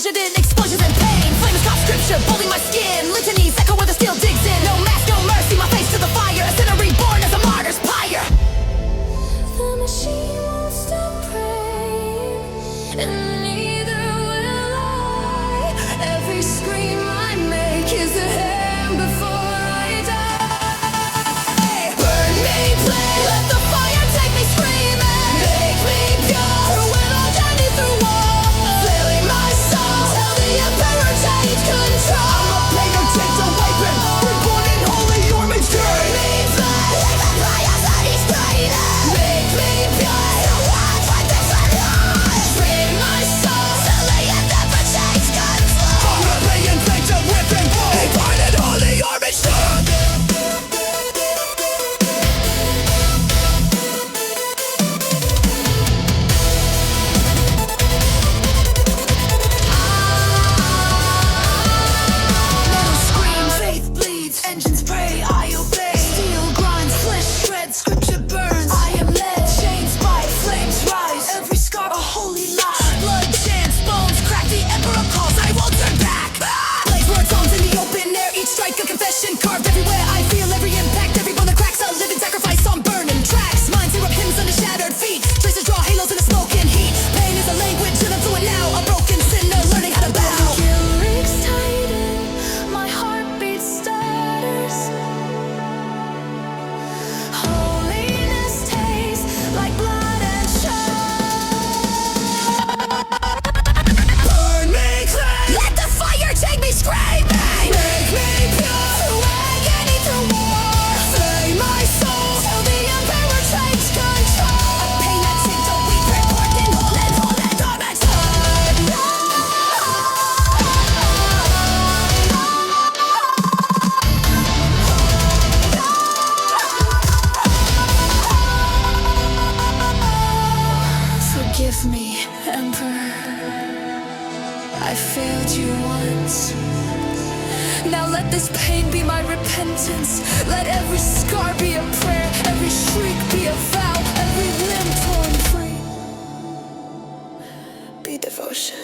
measured in explosions and pain. Flames caught scripture, bolding my skin. Litanies echo where the steel digs in. No mask, no mercy, my face to the fire. A sinner reborn as a martyr's pyre. The machine won't stop praying, and neither will I. Every scream I make is a hymn before I die. Burn me, play, let the fire take me screaming. Make me pure, when I'll journey through war. Flailing my soul, tell the emperor take control. I'm a pagan, take the weapon. Reborn in holy Armageddon. Burn me, play, let the fire that he's screaming. Make me pure, the one fight this alive. Free my soul, tell the emperor take control. I'm a pagan, take the weapon. Reborn in holy Armageddon. Metal screams, faith bleeds, engines pray, I obey. Steel grinds, flesh shreds, scripture burns, I am led. Chains bite, flames rise, every scar a holy lie. Blood chants, bones crack, the emperor calls, I won't turn back. Blaze word songs in the open air, each strike a confession carved everywhere. I feel every impact, every bone that cracks, a living sacrifice on burning tracks. Minds hear up hymns under shattered feet, traces draw halos in the smoke and heat. Pain is a language and I'm fluent now, a broken sinner learning how to bow. Guilt reeks tighten, my heartbeat stutters. Holiness tastes like blood and sugar. Burn me clean. Let the fire take me screaming. Make me pure, through agony, through war. Flay my soul, till the emperor takes control. A penitent, don't be reborn in holy Forgive me, Emperor. I failed you once. Now let this pain be my repentance. Let every scar be a prayer, every shriek be a vow, every limb torn free be devotion.